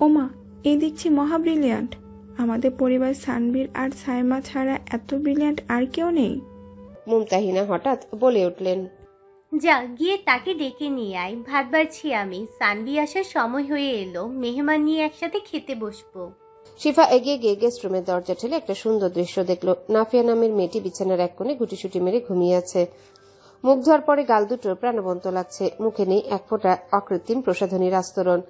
ওমা, এই দেখছি মহা ব্রিলিয়ান্ট। আমাদের পরিবার সানবীর আর সাইমা ছাড়া এত ব্রিলিয়ান্ট আর কেউ নেই। মুমতাহিনা হঠাৎ বলে উঠলেন। যা গিয়ে তাকে ডেকে নিয়ে আয়, ভাত বাড়ছি আমি। সানবি আসার সময় হয়ে এলো, মেহমান নিয়ে একসাথে খেতে বসবো। শিফা এগিয়ে গিয়ে গেস্ট রুমের দরজা ঠেলে একটা সুন্দর দৃশ্য দেখলো। নাফিয়া নামের মেয়েটি বিছানার এক কোণে গুটিসুটি মেরে ঘুমিয়ে আছে। মুখ ধোয়ার পরে গাল দুটো প্রাণবন্ত লাগছে, মুখে নেই এক ফোঁটা অকৃত্রিম প্রসাধনীর আস্তরণ।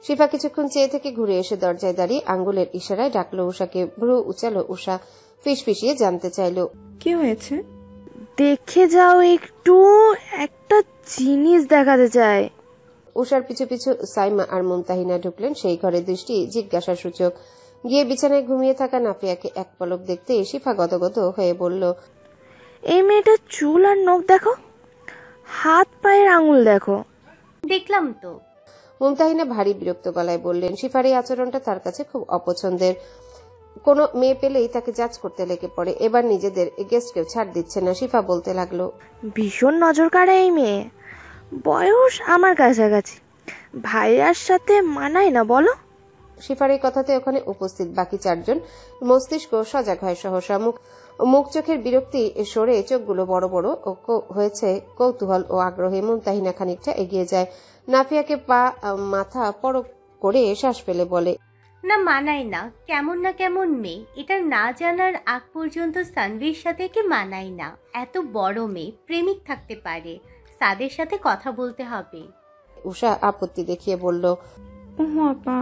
শিফা কিছুক্ষণ চেয়ে থেকে ঘুরে এসে দরজায় দাঁড়িয়ে আঙ্গুলের ইশারায় ডাকলো উষাকে। ভ্রু উচালো উষা, ফিসফিসিয়ে জানতে চাইলো, কি হয়েছে? দেখে যাও একটু, একটা জিনিস দেখাতে চাই। উষার পিছু পিছু সাইমা আর মুমতাহিনা ঢুকলেন সেই ঘরে। দৃষ্টি জিজ্ঞাসা সূচক। গিয়ে বিছানায় ঘুমিয়ে থাকা নাফিয়াকে এক পলক দেখতে শিফা গদগদ হয়ে বলল, এই মেয়েটার চুল আর নখ দেখো, হাত পায়ের আঙুল দেখো। দেখলাম তো। মুমতাহিনা ভারী বিরক্ত গলায় বললেন। শিফার এই আচরণটা তার কাছে খুব অপছন্দের। কোনো মেয়ে পেলেই তাকে জাজ করতে লেগে পড়ে। এবার নিজেদের গেস্টকেও ছাড় দিচ্ছে না। শিফা বলতে লাগলো, ভীষণ নজর কাড়ে এই মেয়ে, বয়স আমার কাছাকাছি, ভাইয়ার সাথে মানায় না বলো? শিফার এই কথাতে ওখানে উপস্থিত বাকি চারজন মস্তিষ্ক সজাগ হয় সহসা। মুখ চোখের বিরক্তি সরে চোখগুলো বড় বড় হয়েছে কৌতূহল ও আগ্রহে। মুমতাহিনা খানিকটা এগিয়ে যায়, নাফিয়াকে পা মাথা পরক করে শ্বাস ফেলে বলে, না মানায় না, কেমন না কেমন মেয়ে। এটা না জানার আগ পর্যন্ত সানভির সাথে কি মানায় না। এত বড় মেয়ে, প্রেমিক থাকতে পারে, সাদের সাথে কথা বলতে হবে। উষা আপত্তি দেখিয়ে বলল, ওহ আপা,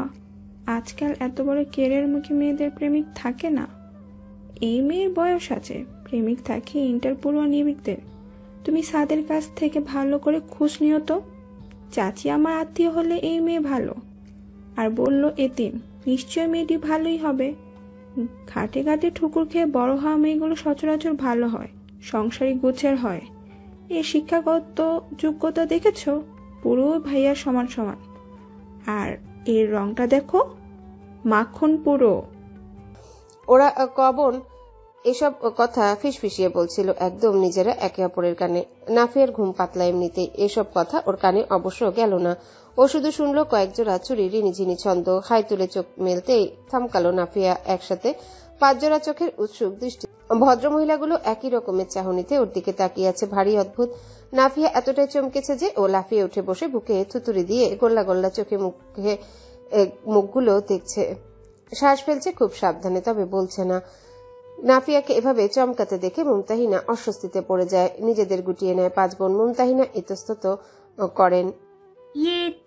আজকাল এত বড় কেরের মুখে মেয়েদের প্রেমিক থাকে না। এই মেয়ের বয়স আছে, প্রেমিক থাকে ইন্টার পড়ুয়া নিবিড়দের। তুমি সাদের কাছ থেকে ভালো করে খোঁজ নিও তো। চাচি আমার আত্মীয় হলে এই মেয়ে ভালো। আর বলল এতিম, নিশ্চয় মেয়েটি ভালোই হবে। ঘাটে ঘাটে ঠুকুর খেয়ে বড় হওয়া মেয়েগুলো সচরাচর ভালো হয়, সংসারী গোছের হয়। এর শিক্ষাগত যোগ্যতা দেখেছ, পুরো ভাইয়ার সমান সমান। আর এর রংটা দেখো, মাখন পুরো। ওরা কবন এসব কথা ফিসফিসিয়ে বলছিল একদম নিজেরা একে অপরের কানে। নাফিয়ার ঘুম পাতলা এমনিতেই, এসব কথা ওর কানে অবশ্য গেল না। ও শুধু শুনলো কয়েক জোড়া চুরি রিনিঝিনি ছন্দ। হাই তুলে চোখ মেলতেই থামকালো নাফিয়া। একসাথে 5 জোড়া চোখের উৎসুক দৃষ্টি। ভদ্রমহিলাগুলো একই রকমের চাহনিতে ওর দিকে তাকিয়ে আছে, ভারী অদ্ভুত। নাফিয়া এতটাই চমকেছে যে ও লাফিয়ে উঠে বসে বুকে থুতুরি দিয়ে গোল্লা গোল্লা চোখে মুখগুলো দেখছে। শ্বাস ফেলছে খুব সাবধানে, তবে বলছে না। নাফিয়াকে এভাবে চমকাতে দেখে মুমতাহিনা অস্বস্তিতে পড়ে যায়, নিজেদের গুটিয়ে নেয় 5 বোন। মুমতাহিনা ইতস্তত করেন,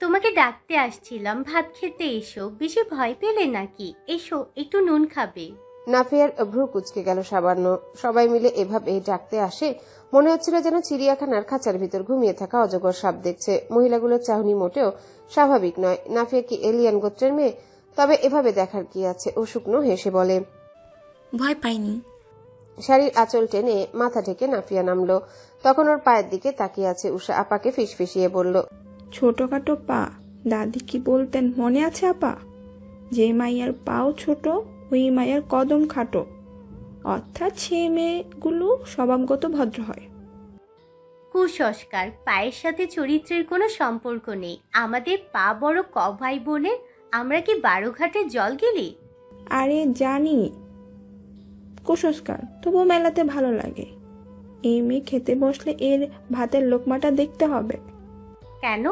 তোমাকে ডাকতে আসছিলাম, ভাত খেতে এসো। বেশি ভয় পেলে নাকি? এসো, একটু নুন খাবে। নাফিয়ার ভ্রু কুচকে গেল সামান্য। সবাই মিলে এভাবে ডাকতে আসে, মনে হচ্ছিল যেন চিড়িয়াখানার খাঁচার ভিতর ঘুমিয়ে থাকা অজগর সাপ দেখছে। মহিলাগুলোর চাহনি মোটেও স্বাভাবিক নয়। নাফিয়া কি এলিয়ান গোত্রের মেয়ে? তবে এভাবে দেখার কি আছে? ও শুকনো হেসে বলে, ভয় পাইনি। শাড়ির আঁচল টেনে মাথা ঢেকে নাফিয়া নামলো। তখন ওর পায়ের দিকে তাকিয়ে আছে উষা। আপাকে ফিসফিসিয়ে বলল, ছোটখাটো পা, দাদি কি বলতেন মনে আছে আপা? যে মাইয়ার পাও ছোট, ওই মাইয়ার কদম খাটো। অর্থাৎ সে মেয়েগুলো স্বভাবগত ভদ্র হয়। কুসংস্কার, পায়ের সাথে চরিত্রের কোনো সম্পর্ক নেই। আমাদের পা বড় ভাই বোনের, আমরা কি 12 ঘাটে জল গেলি? আরে জানি কুসংস্কার, তবু মেলাতে ভালো লাগে। এই মেয়ে খেতে বসলে এর ভাতের লোকমাটা দেখতে হবে। কেন?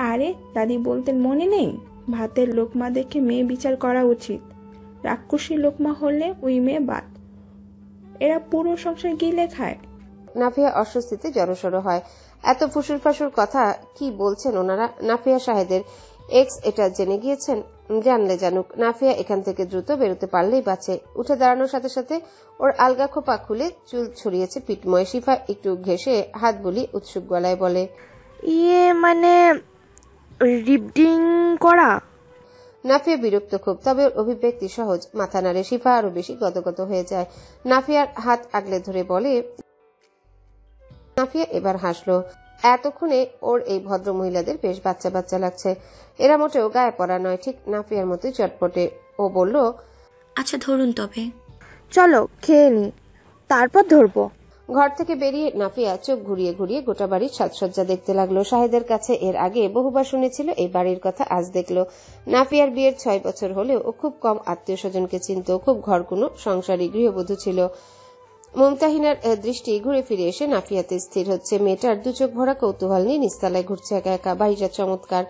আরে দাদি বলতেন মনে নেই? ভাতের লোকমা দেখে মেয়ে বিচার করা উচিত। রাক্ষসী লোকমা হলে ওই মেয়ে বাদ। এরা পুরো সংসার গিলে খায়। নাফিয়া অস্বস্তিতে জড়সড় হয়। এত ফুসুর ফাসুর কথা কি বলছেন ওনারা? নাফিয়া শাহেদের এক্স এটা জেনে গিয়েছেন? জানলে জানুক। নাফিয়া এখান থেকে দ্রুত বেরোতে পারলেই বাঁচে। উঠে দাঁড়ানোর সাথে সাথে ওর আলগা খোপা খুলে চুল ছড়িয়েছে পিঠময়। শিফা একটু ঘেঁষে হাত বুলি উৎসুক গলায় বলে, মানে রিবডিং করা? নাফিয়া বিরক্ত খুব, তবে ওর অভিব্যক্তি সহজ। মাথা নাড়ে। শিফা আরো বেশি গদগদ হয়ে যায়। নাফিয়ার হাত আগলে ধরে বলে, নাফিয়া এবার হাসলো। এতক্ষণে ওর এই ভদ্র মহিলাদের বেশ বাচ্চা বাচ্চা লাগছে। এরা মোটেও গায়ে পড়া নয়, ঠিক নাফিয়ার মতোই চটপটে। ও বলল, আচ্ছা ধরুন তবে। চলো খেয়ে নি, তারপর ধরবো। ঘর থেকে বেরিয়ে নাফিয়া চোখ ঘুরিয়ে ঘুরিয়ে গোটা বাড়ির সাজসজ্জা দেখতে লাগলো। শাহেদের কাছে এর আগে বহুবার শুনেছিল এই বাড়ির কথা, আজ দেখলো। নাফিয়ার বিয়ের 6 বছর হলেও ও খুব কম আত্মীয় স্বজনকে চিনত, খুব ঘরকুনো সংসারী গৃহবধূ ছিল। মুমতাহিনার দৃষ্টি ঘুরে ফিরে এসে নাফিয়াতে স্থির হচ্ছে। মেয়েটার দু চোখ ভরা কৌতূহল নিয়ে নিস্তালায় ঘুরছে একা একা। বাড়িটা চমৎকার,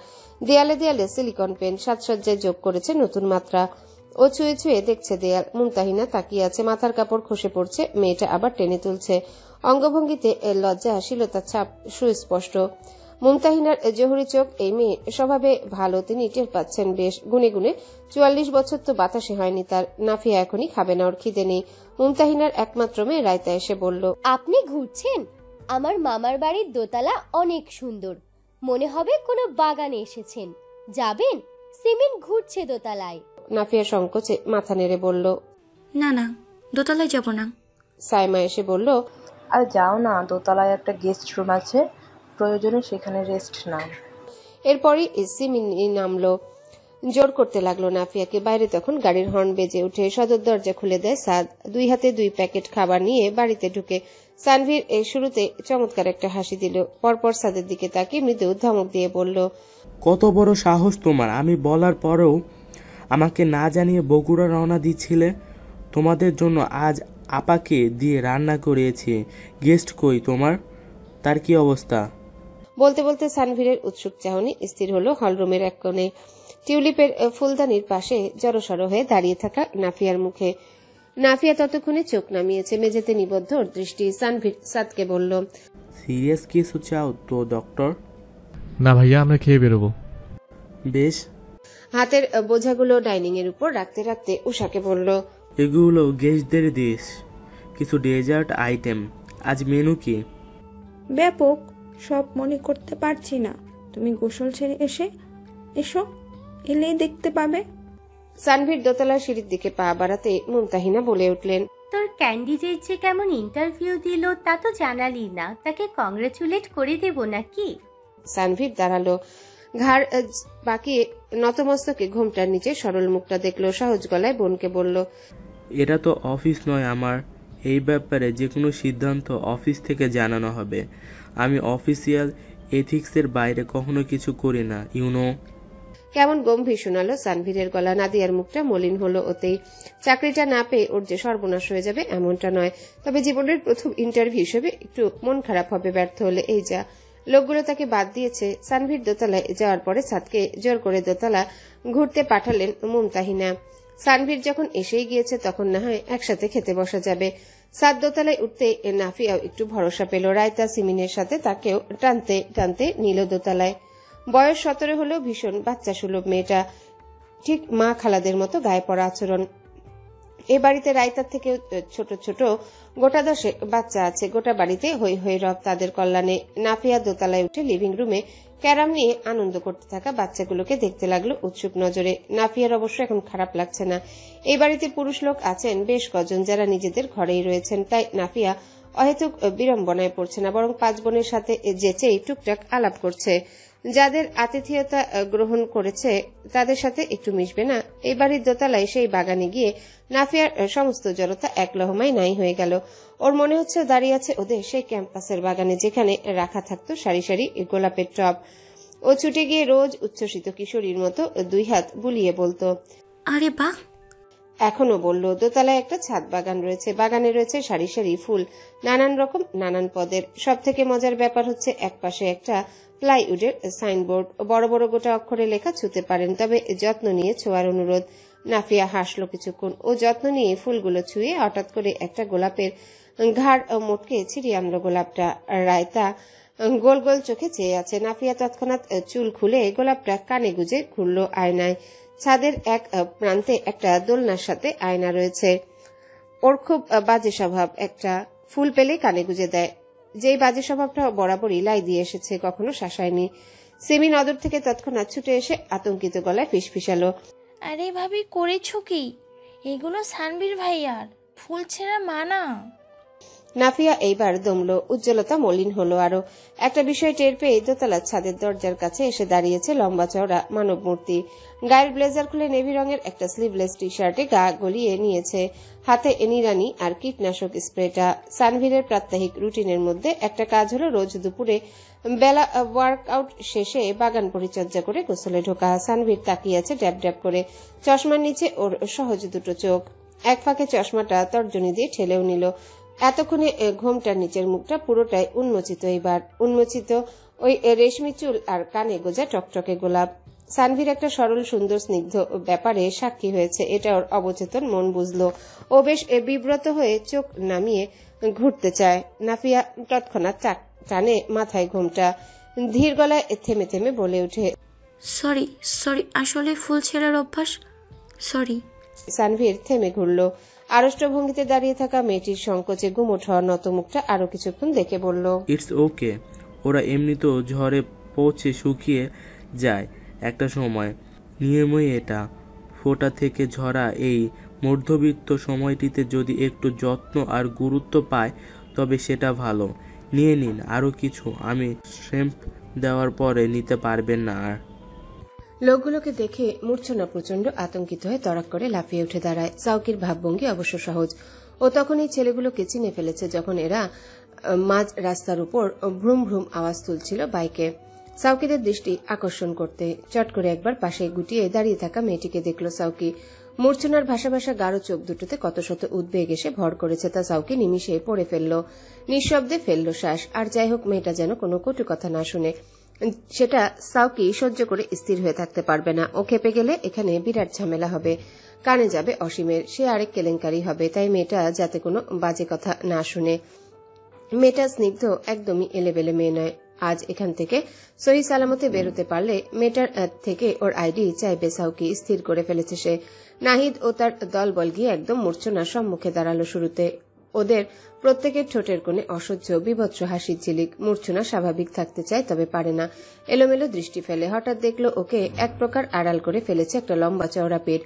দেয়ালে দেয়ালে সিলিকন পেন, সাজসজ্জায় যোগ করেছে নতুন মাত্রা। ও ছুঁয়ে ছুঁয়ে দেখছে দেয়াল। মুমতাহিনা তাকিয়ে আছে, মাথার কাপড় খসে পড়ছে, মেয়েটা আবার টেনে তুলছে। অঙ্গভঙ্গিতে লজ্জাশীলতার ছাপ সুস্পষ্ট। মুমতাহিনার জহুরি চোখ, এই মেয়ে স্বভাবে ভালো, তিনি টের পাচ্ছেন বেশ। গুনে গুনে 44 বছর তো বাতাসে হয়নি তার। নাফিয়া এখনই খাবে না, ওর খিদে নেই। মুমতাহিনার একমাত্র মেয়ে রায়তা এসে বলল, আপনি ঘুরছেন? আমার মামার বাড়ির দোতলা অনেক সুন্দর, মনে হবে কোনো বাগানে এসেছেন। যাবেন? সিমেন্ট ঘুরছে দোতলায়। নাফিয়া সংকোচে মাথা নেড়ে বলল, না না, দোতলায় যাব না। সাইমা এসে বলল, আর যাও না, দোতলায় একটা গেস্ট রুম আছে, প্রয়োজনে সেখানে রেস্ট নাও। এরপরই সিমিনি নামলো। জোর করতে লাগলো নাফিয়াকে। বাইরে তখন গাড়ির হর্ন বেজে উঠে সদর দরজা খুলে দেয় সাদ। 2 হাতে 2 প্যাকেট খাবার নিয়ে বাড়িতে ঢুকে সানভীর শুরুতে চমৎকার একটা হাসি দিল, পরপর সাদের দিকে তাকিয়ে মৃদু ধমক দিয়ে বলল, কত বড় সাহস তোমার! আমি বলার পরেও আমাকে না জানিয়ে বগুড়া রওনা দিচ্ছিলে। তোমাদের জন্য আজ আপাকে দিয়ে রান্না করিয়েছি। গেস্ট কই তোমার? তার কি অবস্থা? বলতে বলতে সানভীরের উৎসুক চাহনি স্থির হলো হলরুমের এক কোণে। টিউলিপের ফুলদানির পাশে জড়সড় হয়ে দাঁড়িয়ে থাকা নাফিয়ার মুখে। নাফিয়া ততক্ষণে চোখ নামিয়েছে, মেঝেতে নিবদ্ধ ওর দৃষ্টি। সানভীর সাদকে বলল, সিরিয়াস কিছু চাও তো ডক্টর? না ভাইয়া, আমরা খেয়ে বেরোবো। বেশ। হাতের বোঝাগুলো ডাইনিং এর উপর রাখতে রাখতে উষাকে বলল, এগুলো গেস্টদের দিস, কিছু ডেজার্ট আইটেম। আজ মেনু কি? ব্যাপক, সব মনে করতে পারছি না। তুমি গোসল ছেড়ে এসো, এলেই দেখতে পাবে। সানভীর দোতলার সিঁড়ির দিকে পা বাড়াতে মুমতাহিনা বলে উঠলেন, তোর ক্যান্ডিডেট যে কেমন ইন্টারভিউ দিল তা তো জানালি না, তাকে কংগ্রেচুলেট করে দেব নাকি? সানভীর দাঁড়ালো, ঘাড় বাঁকিয়ে নতমস্তকে ঘোমটার নিচে সরল মুখটা দেখলো। সহজ গলায় বোনকে বলল, এটা তো অফিস নয় আমার। এই ব্যাপারে যে কোনো সিদ্ধান্ত অফিস থেকে জানানো হবে। আমি অফিসিয়াল এথিক্সের বাইরে কখনো কিছু করি না, ইউনো। কেমন গম্ভীর শোনালো সানভীরের গলা। নাদিয়ার মুখটা মলিন হলো ওতেই। চাকরিটা না পেয়ে ওর যে সর্বনাশ হয়ে যাবে এমনটা নয়, তবে জীবনের প্রথম ইন্টারভিউ হিসেবে একটু মন খারাপ হবে ব্যর্থ হলে, এই যা। লোকগুলো তাকে বাদ দিয়েছে। সানভীর দোতলায় যাওয়ার পরে সাদকে জোর করে দোতলা ঘুরতে পাঠালেন মুমতাহিনা। সানভীর যখন এসেই গিয়েছে তখন না হয় একসাথে খেতে বসা যাবে। সাদ দোতলায় উঠতে নাফিয়াও একটু ভরসা পেল। রায়তা সিমিনের সাথে তাকেও টানতে টানতে নিল দোতলায়। বয়স 17 হলেও ভীষণ বাচ্চা সুলভ মেয়েটা, ঠিক মা খালাদের মতো গায়ে পড়া আচরণ। এ বাড়িতে রায়তার থেকে ছোট ছোট গোটা 10 বাচ্চা আছে। গোটা বাড়িতে হই হই রব তাদের কল্যাণে। নাফিয়া দোতলায় উঠে লিভিং রুমে ক্যারাম নিয়ে আনন্দ করতে থাকা বাচ্চাগুলোকে দেখতে লাগলো উৎসুক নজরে। নাফিয়ার অবশ্য এখন খারাপ লাগছে না। এই বাড়িতে পুরুষ লোক আছেন বেশ কজন, যারা নিজেদের ঘরেই রয়েছেন, তাই নাফিয়া অহেতুক বিড়ম্বনায় পড়ছে না, বরং 5 বোনের সাথে যেচেই টুকটাক আলাপ করছে। যাদের আতিথেয়তা গ্রহণ করেছে তাদের সাথে একটু মিশবে না? এই বাড়ির দোতলায় সেই বাগানে গিয়ে নাফিয়ার সমস্ত জড়তা এক লহমায় নাই হয়ে গেল। ওর মনে হচ্ছে দাঁড়িয়ে আছে ওদের সেই ক্যাম্পাসের বাগানে, যেখানে রাখা থাকতো সারি সারি গোলাপের টব। ও ছুটে গিয়ে রোজ উচ্ছ্বসিত কিশোরীর মতো 2 হাত বুলিয়ে বলতো, আরে বাহ। এখনো বলল। দোতলায় একটা ছাদ বাগান রয়েছে, বাগানে রয়েছে সারি সারি ফুল, নানান রকম নানান পদের। সব থেকে মজার ব্যাপার হচ্ছে একপাশে একটা প্লাইউডের সাইনবোর্ড, বড় বড় গোটা অক্ষরে লেখা, ছুতে পারেন তবে যত্ন নিয়ে ছোঁয়ার অনুরোধ। নাফিয়া হাসলো কিছুক্ষণ। ও যত্ন নিয়ে ফুলগুলো ছুঁয়ে হঠাৎ করে একটা গোলাপের ঘাড় মোটকে ছিঁড়ে আনলো গোলাপটা। রায়তা গোল গোল চোখে চেয়ে আছে। নাফিয়া তৎক্ষণাৎ চুল খুলে গোলাপটা কানে গুজে ঘুরলো আয়নায়। ছাদের এক প্রান্তে একটা দোলনার সাথে আয়না রয়েছে। ওর খুব বাজে স্বভাব, একটা ফুল পেলেই কানে গুজে দেয়। যেই বাজে স্বভাবটা বরাবরই লাই দিয়ে এসেছে, কখনো শাসায়নি। সিমি নদর থেকে তৎক্ষণাৎ ছুটে এসে আতঙ্কিত গলায় ফিসফিসালো, আরে ভাবি, করেছো কি? এগুলো সানবীর ভাইয়ার ফুল ছেঁড়া মানা। নাফিয়া এইবার দমল, উজ্জ্বলতা মলিন হলো আরো। একটা বিষয় টের পেয়ে দোতলার ছাদের দরজার কাছে এসে দাঁড়িয়েছে লম্বা চওড়া মানব মূর্তি। গায়ের ব্লেজার খুলে নেভি রঙের একটা স্লিভলেস টি শার্টে গা গলিয়ে নিয়েছে, হাতে নিরানি আর কীটনাশক স্প্রেটা। সানভীরের প্রাত্যহিক রুটিনের মধ্যে একটা কাজ হলো রোজ দুপুরে বেলা ওয়ার্কআউট শেষে বাগান পরিচর্যা করে গোসলে ঢোকা। সানভীর তাকিয়ে আছে ড্যাব ড্যাব করে, চশমার নিচে ওর সহজ দুটো চোখ। এক ফাঁকে চশমাটা তর্জনী দিয়ে ঠেলেও নিল। এতক্ষণে ঘোমটার নিচের মুখটা পুরোটাই উন্মোচিত, এবার উন্মোচিত ওই রেশমি চুল আর কানে গোজা টকটকে গোলাপ। সানভীর একটা সরল সুন্দর স্নিগ্ধ ব্যাপারে সাক্ষী হয়েছে, এটা ওর অবচেতন মন বুঝলো। ও বেশ বিব্রত হয়ে চোখ নামিয়ে ঘুরতে চায়। নাফিয়া তৎক্ষণাৎ টানে মাথায় ঘোমটা, ধীর গলায় থেমে থেমে বলে ওঠে, সরি সরি, আসলে ফুল ছেঁড়ার অভ্যাস, সরি। সানভীর থেমে ঘুরল। আড়ষ্ট ভঙ্গিতে দাঁড়িয়ে থাকা মেয়েটির সংকোচে গুমোট হওয়া নত মুখটা আরো কিছুক্ষণ দেখে বলল, ইটস ওকে, ওরা এমনিতেও ঝড়ে পৌঁছে শুকিয়ে যায় একটা সময়। নিয়মই এটা, ফোঁটা থেকে ঝরা এই মধ্যবিত্ত সময়টিতে যদি একটু যত্ন আর গুরুত্ব পায় তবে সেটা ভালো। নিয়ে নিন আরও কিছু, আমি শ্যাম্প দেওয়ার পরে নিতে পারবেন না। আর লোকগুলোকে দেখে মূর্ছনা প্রচন্ড আতঙ্কিত হয়ে তড়াক করে লাফিয়ে উঠে দাঁড়ায়। সাউকির ভাবভঙ্গি অবশ্য সহজ। ও তখন এই ছেলেগুলোকে চিনে ফেলেছে যখন এরা মাঝ রাস্তার উপর ভ্রুম ভ্রুম আওয়াজ তুলছিল বাইকে। সাউকিদের দৃষ্টি আকর্ষণ করতে চট করে একবার পাশে গুটিয়ে দাঁড়িয়ে থাকা মেয়েটিকে দেখল সাউকি। মূর্ছনার ভাষা ভাষা গাঢ় চোখ দুটোতে কত শত উদ্বেগ এসে ভর করেছে, তা সাউকি নিমিষে পড়ে ফেলল, নিঃশব্দে ফেলল শ্বাস। আর যাই হোক, মেয়েটা যেন কোনো কটু কথা না শুনে, সেটা সাউকি সহ্য করে স্থির হয়ে থাকতে পারবে না। ও খেপে গেলে এখানে বিরাট ঝামেলা হবে, কানে যাবে অসীমের, সে আরেক কেলেঙ্কারি হবে। তাই মেয়েটা যাতে কোনো বাজে কথা না শুনে। মেয়েটা স্নিগ্ধ, একদমই এলেবেলে মেয়ে নয়। আজ এখান থেকে সহি সালামতে বেরোতে পারলে মেয়েটার থেকে ওর আইডি চাইবে সাউকি, স্থির করে ফেলেছে সে। নাহিদ ও তার দলবল গিয়ে একদম মূর্ছনার সম্মুখে দাঁড়ালো শুরুতে। ওদের প্রত্যেকের ঠোঁটের কোণে অসহ্য বিভৎস হাসির ঝিলিক। মূর্ছনা স্বাভাবিক থাকতে চায়, তবে পারে না। এলোমেলো দৃষ্টি ফেলে হঠাৎ দেখলো ওকে এক প্রকার আড়াল করে ফেলেছে একটা লম্বা চওড়া পেট।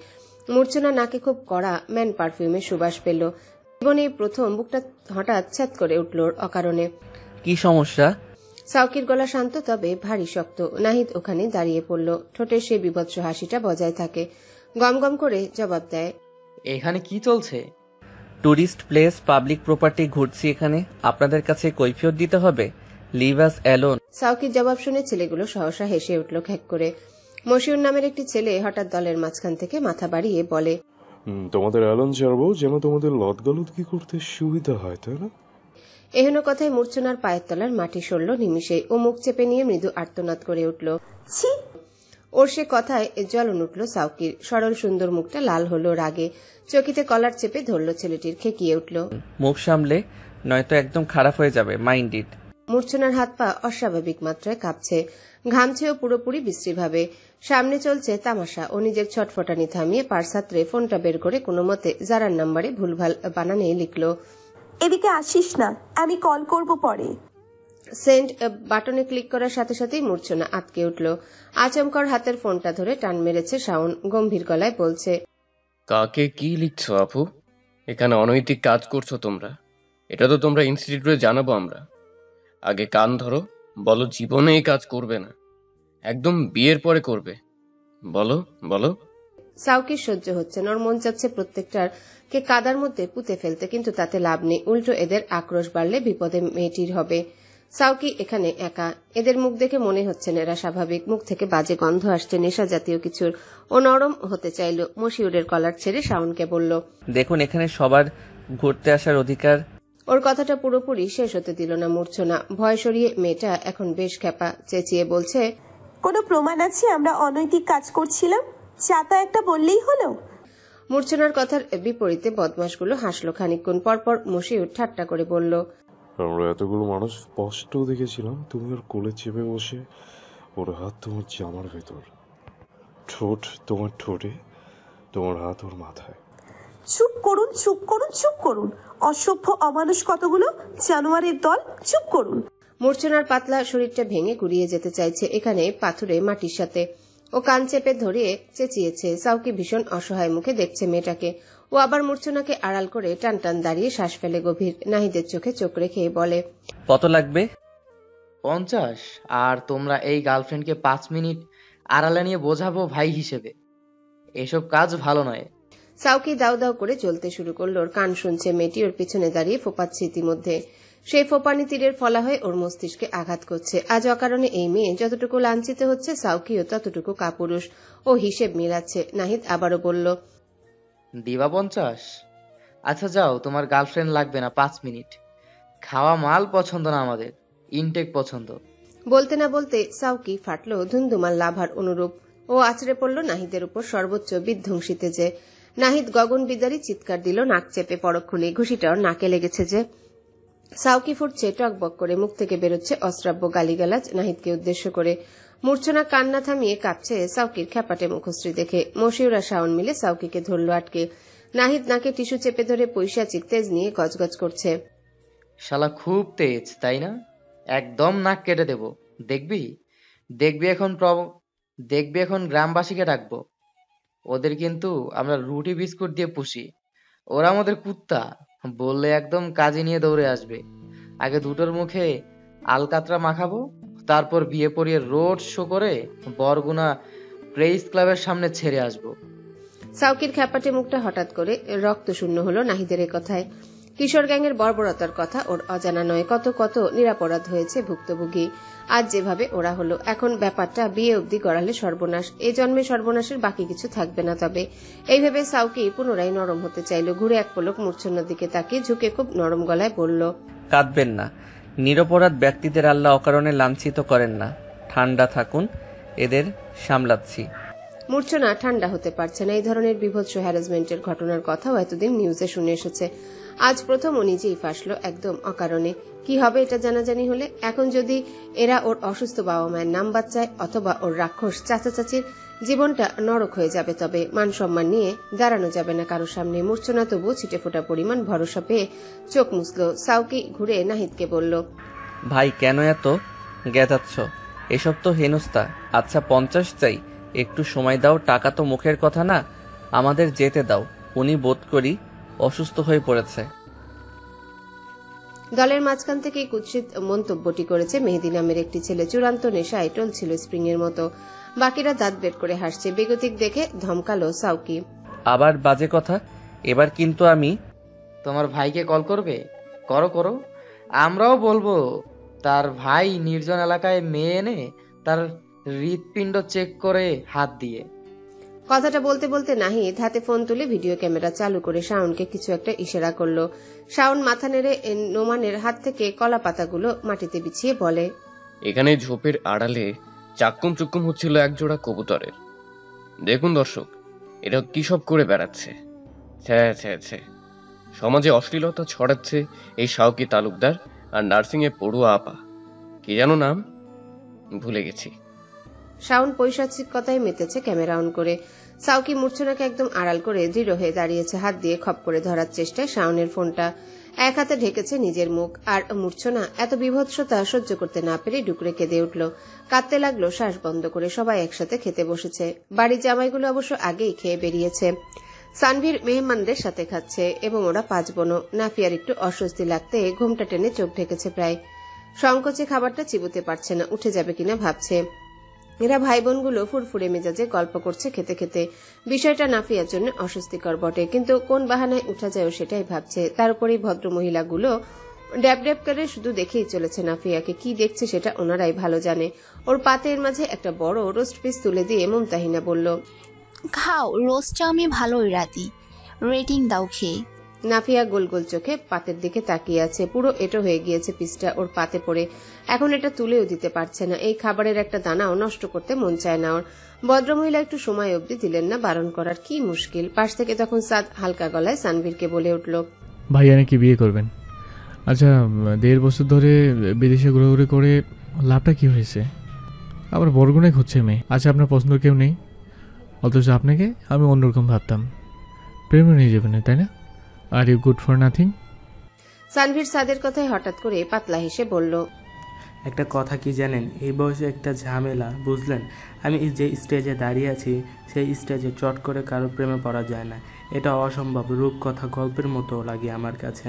মূর্ছনা নাকে খুব কড়া ম্যান পারফিউমের সুবাস পেল। জীবনে প্রথম বুকটা হঠাৎ ছ্যাদ করে উঠল অকারণে। কি সমস্যা? সাউকির গলা শান্ত তবে ভারী শক্ত। নাহিদ ওখানে দাঁড়িয়ে পড়ল, ঠোঁটের সেই বিভৎস হাসিটা বজায় থাকে। গমগম করে জবাব দেয়, এখানে কি চলছে? টুরিস্ট প্লেস, পাবলিক প্রপার্টি ঘুরছি এখানে, আপনাদের কাছে কৈফিয়ত দিতে হবে? লিভ আস অ্যালোন। সাউকির জবাব শুনে ছেলেগুলো সহসা হেসে উঠল খ্যাক করে। মশিউর নামের একটি ছেলে হঠাৎ দলের মাঝখান থেকে মাথা বাড়িয়ে বলে, তোমাদের অ্যালোন ছাড়বো যেন তোমাদের লদগলদকি করতে সুবিধা হয়, তাই না? এহেন কথায় মূর্ছনার পায়ের তলার মাটি সরল নিমিষে। ও মুখ চেপে নিয়ে মৃদু আর্তনাদ করে উঠল। ওর সে কথায় জ্বলন উঠল সাউকির। সরল সুন্দর মুখটা লাল হলো রাগে, চকিতে কলার চেপে ধরল ছেলেটির, খেকিয়ে উঠল, মুখ সামলে, নয়তো একদম খারাপ হয়ে যাবে, মাইন্ড ইট। মূর্ছনার হাত পা অস্বাভাবিক মাত্রায় কাঁপছে, ঘামছেও পুরোপুরি বিশ্রীভাবে। সামনে চলছে তামাশা। ও নিজের ছটফটানি থামিয়ে পার্স হাতরে ফোনটা বের করে কোনো মতে জারার নাম্বারে ভুলভাল বানানে লিখল, এদিকে আসিস না, আমি কল করব পরে। সেন্ড বাটনে ক্লিক করার সাথে সাথেই মূর্ছনা আটকে উঠল। আচমকর হাতের ফোনটা ধরে টান মেরেছে শাওন, গম্ভীর গলায় বলছে, কাকে কি লিখছো আপু? এখানে অনৈতিক কাজ করছো তোমরা, এটা তো তোমরা ইনস্টিটিউটে জানাবো আমরা। আগে কান ধরো, বলো জীবনে এই কাজ করবে না, একদম বিয়ের পরে করবে। বলো বলো। সাউকির সহ্য হচ্ছে না, ওর মন চাচ্ছে প্রত্যেকটার কে কাদার মধ্যে পুঁতে ফেলতে, কিন্তু তাতে লাভ নেই। উল্টো এদের আক্রোশ বাড়লে বিপদে মেয়েটির হবে। সাউকি এখানে একা। এদের মুখ দেখে মনে হচ্ছে না এরা স্বাভাবিক। মুখ থেকে বাজে গন্ধ আসছে, নেশা জাতীয় কিছুর। ও নরম হতে চাইল, মশিউরের কলার ছেড়ে শাওনকে বলল, দেখুন এখানে সবার ঘুরতে আসার অধিকার। ওর কথাটা পুরোপুরি শেষ হতে দিল না মূর্ছনা। ভয় সরিয়ে মেয়েটা এখন বেশ খেপা, চেঁচিয়ে বলছে, কোনো প্রমাণ আছে আমরা অনৈতিক কাজ করছিলাম? চাতা একটা বললেই হলো। মূর্ছনার কথার বিপরীতে বদমাশগুলো হাসলো। খানিকক্ষণ পরপর মশিউর ঠাট্টা করে বলল, আমরা এতগুলো মানুষ স্পষ্ট দেখেছিলাম তুমি ওর কোলে চেপে বসে, ওর হাত তোমার জামার ভেতর, ঠোঁট তোমার ঠোঁটে, তোমার হাত ওর মাথায়। চুপ করুন, চুপ করুন, চুপ করুন, অসভ্য অমানুষ কতগুলো, জানোয়ারের দল, চুপ করুন। মূর্ছনার পাতলা শরীরটা ভেঙে গুড়িয়ে যেতে চাইছে এখানে পাথুরে মাটির সাথে। ও কান চেপে ধরিয়ে চেঁচিয়েছে। সাউকি ভীষণ অসহায় মুখে দেখছে মেয়েটাকে। ও আবার মূর্ছনাকে আড়াল করে টান টান দাঁড়িয়ে শ্বাস ফেলে গভীর। নাহিদের চোখে চোখ রেখে বলে, কত লাগবে? 50। আর তোমরা এই গার্লফ্রেন্ডকে 5 মিনিট আড়ালে নিয়ে বোঝাবো ভাই হিসেবে, এসব কাজ ভালো নয়। সাউকি দাউ দাউ করে চলতে শুরু করলো। ওর কান শুনছে, মেয়েটি ওর পিছনে দাঁড়িয়ে ফোপাচ্ছে ইতিমধ্যে। সেই ফোপানি তীরের ফলা হয়ে ওর মস্তিষ্কে আঘাত করছে। আজ অকারণে এই মেয়ে যতটুকু লাঞ্ছিত হচ্ছে, সাউকিও ততটুকু কাপুরুষ। ও হিসেব মিলাচ্ছে। নাহিদ আবারও বলল, দিবা 50? আচ্ছা যাও, তোমার গার্লফ্রেন্ড লাগবে না 5 মিনিট। খাওয়া মাল পছন্দ না আমাদের, ইনটেক পছন্দ। বলতে না বলতে সাউকি ফাটলো ধুমধুমার লাভার অনুরূপ। ও আছড়ে পড়ল নাহিদের উপর সর্বোচ্চ বিধ্বংসীতে যে। নাহিদ গগন বিদারী চিৎকার দিল নাক চেপে। পরক্ষণে ঘুষিটাও নাকে লেগেছে যে। সাউকি ফুটছে টকবক করে, মুখ থেকে বেরোচ্ছে অশ্রাব্য গালিগালাজ নাহিদকে উদ্দেশ্য করে। মূর্ছনা কান্না থামিয়ে কাঁপছে সাউকির খ্যাপাটে মুখশ্রী দেখে। মশিউরা শাওন মিলে সাউকিকে ধরল আটকে। নাহিদ নাকে টিস্যু চেপে ধরে পৈশাচিক তেজ নিয়ে গজগজ করছে। শালা খুব তেজ, তাই না? একদম নাক কেটে দেব। দেখবি দেখবি এখন গ্রামবাসীকে ডাকবো। ওদের কিন্তু আমরা রুটি বিস্কুট দিয়ে পুষি, ওরা আমাদের কুত্তা। বললে একদম কাজে নিয়ে দৌড়ে আসবে। আগে দুটোর মুখে আলকাতরা মাখাবো, তারপর বিয়ে পড়িয়ে রোড শো করে বরগুনা প্রেস ক্লাবের সামনে ছেড়ে আসবো। সাউকির খ্যাপাটে মুখটা হঠাৎ করে রক্ত শূন্য হলো নাহিদের কথায়। কিশোর গ্যাংয়ের বর্বরতার কথা ওর অজানা নয়। কত কত নিরাপরাধ হয়েছে ভুক্তভোগী। আজ যেভাবে ওরা হলো, এখন ব্যাপারটা বিয়ে অবধি গড়ালে সর্বনাশ। এই জন্মে সর্বনাশের বাকি কিছু থাকবে না। তবে এই ভেবে সাউকি পুনরায় নরম হতে চাইল। ঘুরে এক পলক মূর্ছনার দিকে তাকিয়ে ঝুঁকে খুব নরম গলায় বলল, কাঁদবেন না। নিরপরাধ ব্যক্তিদের আল্লাহ অকারণে লাঞ্ছিত করেন না। ঠান্ডা থাকুন, এদের সামলাচ্ছি। মূর্ছনা ঠান্ডা হতে পারছে না। এই ধরনের বিভৎস হ্যারাসমেন্টের ঘটনার কথাও এতদিন নিউজে শুনে এসেছে। আজ প্রথম ও নিজেই ফাঁসলো একদম অকারণে। কি হবে এটা জানাজানি হলে? এখন যদি এরা ওর অসুস্থ বাবা মায়ের নাম বাচ্চায়, অথবা ওর রাক্ষস চাচা চাচির, জীবনটা নরক হয়ে যাবে। তবে মান সম্মান নিয়ে দাঁড়ানো যাবে না কারোর সামনে। মূর্ছনা তবু ছিটে ফোটা পরিমাণ ভরসা পেয়ে চোখ মুছল। সাউকি ঘুরে নাহিদকে বলল, ভাই কেন এত গেঁজাচ্ছ? এসব তো হেনস্তা। আচ্ছা 50 চাই, একটু সময় দাও। টাকা তো মুখের কথা না, আমাদের যেতে দাও। উনি বোধ করি অসুস্থ হয়ে পড়েছে। দলের মাঝখান থেকে কুৎসিত মন্তব্যটি করেছে মেহেদি নামের একটি ছেলে। চূড়ান্ত নেশায় টলছিল স্প্রিং এর মতো। বাকিরা দাঁত বের করে হাসছে। বেগতিক দেখে ধমকালো সাউকি, আবার বাজে কথা? এবার কিন্তু আমি। তোমার ভাইকে কল করবে? করো করো, আমরাও বলবো তার ভাই নির্জন এলাকায় মেয়ে এনে তার হৃৎপিণ্ড চেক করে হাত দিয়ে। কথাটা বলতে বলতে নাহিদ হাতে ফোন তুলে ভিডিও ক্যামেরা চালু করে শাওনকে কিছু একটা ইশারা করলো। শাওন মাথা নেড়ে নোমানের হাত থেকে কলা পাতাগুলো মাটিতে বিছিয়ে বলে, এখানে ঝোপের আড়ালে চাক্কুম চুক্কুম হচ্ছিল এক জোড়া কবুতরের। দেখুন দর্শক, এটা কি সব করে বেড়াচ্ছে। সমাজে অশ্লীলতা ছড়াচ্ছে এই সাউকি তালুকদার আর নার্সিং এ পড়ুয়া আপা, কি যেন নাম ভুলে গেছি। শাওন পৈশাচিকতায় মেতেছে ক্যামেরা অন করে। সাউকি মূর্ছনাকে একদম আড়াল করে দৃঢ় হয়ে দাঁড়িয়েছে। হাত দিয়ে খপ করে ধরার চেষ্টায় শাওনের ফোনটা। এক হাতে ঢেকেছে নিজের মুখ। আর মূর্ছনা এত বিভৎসতা সহ্য করতে না পেরে ডুকরে কেঁদে উঠল। কাঁদতে লাগলো শ্বাস বন্ধ করে। সবাই একসাথে খেতে বসেছে। বাড়ির জামাইগুলো অবশ্য আগেই খেয়ে বেরিয়েছে। সানভীর মেহমানদের সাথে খাচ্ছে এবং ওরা 5 বোনও। নাফিয়ার একটু অস্বস্তি লাগতে ঘুমটা টেনে চোখ ঢেকেছে প্রায়। সংকোচে খাবারটা চিবুতে পারছে না, উঠে যাবে কিনা ভাবছে। এরা ভাই বোনগুলো ফুরফুরে মেজাজে গল্প করছে খেতে খেতে। বিষয়টা নাফিয়ার জন্য অস্বস্তিকর বটে, কিন্তু কোন বাহানায় উঠা যায় সেটাই ভাবছে। তার উপরেই ভদ্র মহিলাগুলো ড্যাব ড্যাব করে শুধু দেখেই চলেছে নাফিয়াকে। কি দেখছে সেটা ওনারাই ভালো জানে। ওর পাতের মাঝে একটা বড় রোস্ট পিস তুলে দিয়ে মুমতাহিনা বলল, খাও, রোস্টটা আমি ভালোই রাতি, রেটিং দাও খেয়ে। নাফিয়া গোল গোল চোখে পাতের দিকে তাকিয়ে আছে। পুরো এটো হয়ে গিয়েছে পিসটা ওর পাতে পড়ে। এখন এটা তুলেও দিতে পারছে না। এই খাবারের একটা দানাও নষ্ট করতে মন চায় না ওর। ভদ্রমহিলা একটু সময় অবধি দিলেন না বারণ করার। কি মুশকিল। পাশ থেকে তখন সাদ হালকা গলায় সানভীরকে বলে উঠল, ভাইয়া নাকি বিয়ে করবেন? আচ্ছা 1.5 বছর ধরে বিদেশে ঘোরাঘুরি করে লাভটা কি হয়েছে? আবার বরগুনায় খুঁজছে মেয়ে। আচ্ছা আপনার পছন্দ কেউ নেই, অথচ আপনাকে আমি অন্যরকম ভাবতাম। প্রেমে নিয়ে যাবেন তাই না? Are you good for nothing? Sanvir সাদের কথায় হঠাৎ করে পাতলা হেসে বলল, একটা কথা কি জানেন, এই বয়সে একটা ঝামেলা, বুঝলেন? আমি যে স্টেজে দাঁড়িয়ে আছি সেই স্টেজে চট করে কারো প্রেমে পড়া যায় না। এটা অসম্ভব রূপকথা গল্পের মতো লাগে আমার কাছে।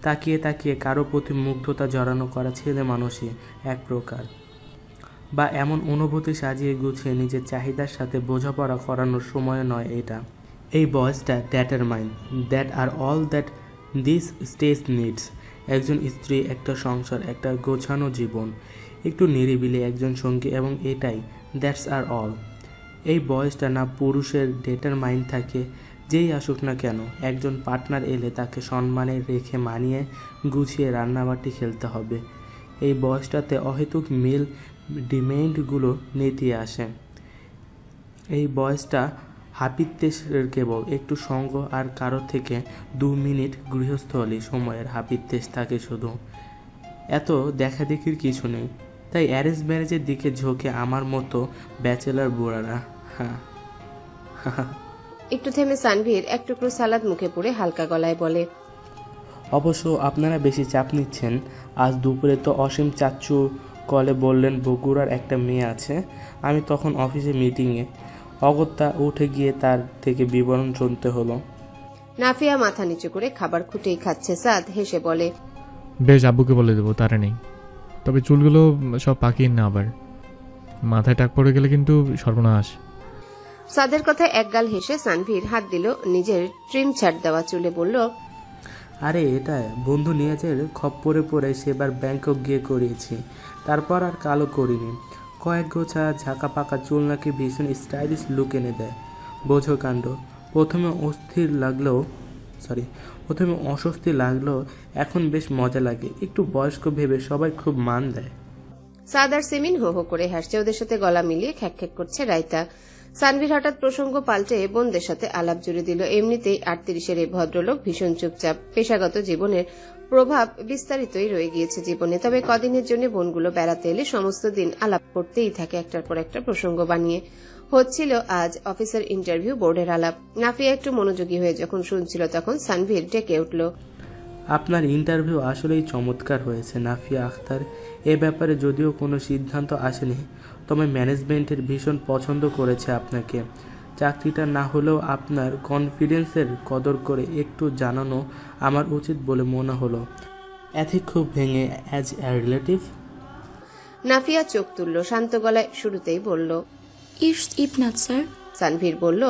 তাকিয়ে তাকিয়ে কারো প্রতি মুগ্ধতা জড়ানো করা ছেলে মানুষই এক প্রকার, বা এমন অনুভূতি সাজিয়ে গুছিয়ে নিজের চাহিদার সাথে বোঝাপড়া করানোর সময় নয় এটা। এই বয়সটা determine that are all that this stage needs. একজন স্ত্রী, একটা সংসার, একটা গোছানো জীবন, একটু নিরিবিলি একজন সঙ্গী, এবং এটাই দ্যাটস আর অল। এই বয়সটা না পুরুষের ডিটারমাইন থাকে, যেই আসুক না কেন একজন পার্টনার এলে তাকে সম্মানে রেখে মানিয়ে গুছিয়ে রান্নাবাটি খেলতে হবে। এই বয়সটাতে অহেতুক মিল ডিমেন্ডগুলো নেতিয়ে আসে। এই বয়সটা হাপিত্যেশের, কেবল একটু সঙ্গ আর কারো থেকে 2 মিনিট গৃহস্থলী সময়ের হাপিত্যেশ থাকে শুধু। এত দেখাদেখির কিছু নেই, তাই অ্যারেঞ্জ ম্যারেজের দিকে ঝোঁকে আমার মতো ব্যাচেলার বুড়ারা। হ্যাঁ। একটু থেমে সানভীর এক টুকরো সালাদ মুখে পুরে হালকা গলায় বলে, অবশ্য আপনারা বেশি চাপ নিচ্ছেন। আজ দুপুরে তো অসীম চাচ্চু কলে বললেন বগুড়ার একটা মেয়ে আছে। আমি তখন অফিসে মিটিংয়ে, অগত্যা উঠে গিয়ে তার থেকে বিবরণ শুনতে হলো। নাফিয়া মাথা নিচু করে খাবার খুঁটেই খাচ্ছে। সাদ হেসে বলে, বেশ, আব্বুকে বলে দেবো, তারা নেই। তবে চুলগুলো সব পাকিয়ে না, আবার মাথায় টাক পড়ে গেলে কিন্তু সর্বনাশ। সাদের কথায় একগাল হেসে সানভীর হাত দিল নিজের ট্রিম ছাড় দেওয়া চুলে, বলল, আরে এটা বন্ধু নিয়াজের খপ্পরে পড়ে সেবার ব্যাংকক গিয়ে করিয়েছি, তারপর আর কালো করিনি। কয়েক গোছা ঝাঁকা পাকা চুল নাকি ভীষণ স্টাইলিশ লুক এনে দেয়। বোঝো কাণ্ড। প্রথমে অস্বস্তি লাগলেও এখন বেশ মজা লাগে। একটু বয়স্ক ভেবে সবাই খুব মান দেয়। সাদ আর সিমিন হো হো করে হাসছে। ওদের সাথে গলা মিলিয়ে খ্যাক খ্যাক করছে রায়তা। সানভীর হঠাৎ প্রসঙ্গ পাল্টে বোনদের সাথে আলাপ জুড়ে দিল। এমনিতেই 38-এর এই ভদ্রলোক ভীষণ চুপচাপ। পেশাগত জীবনের প্রভাব বিস্তারিতই রয়ে গিয়েছে জীবনে। তবে কদিনের জন্য বোনগুলো বেড়াতে এলে সমস্ত দিন আলাপ করতেই থাকে, একটার পর একটা প্রসঙ্গ বানিয়ে। হচ্ছিল আজ অফিসের ইন্টারভিউ বোর্ডের আলাপ। নাফিয়া একটু মনোযোগী হয়ে যখন শুনছিল তখন সানভীর ডেকে উঠল, আপনার ইন্টারভিউ আসলেই চমৎকার হয়েছে নাফিয়া আখতার। এ ব্যাপারে যদিও কোনো সিদ্ধান্ত আসেনি, তবে ম্যানেজমেন্টের ভীষণ পছন্দ করেছে আপনাকে। চাকরিটা না হলেও আপনার কনফিডেন্সের কদর করে একটু জানানো আমার উচিত বলে মনে হলো। এথিক খুব ভেঙে অ্যাজ এ রিলেটিভ। নাফিয়া চোখ তুলল, শান্ত গলায় শুরুতেই বলল, ইবনাথ স্যার। সানভীর বলল,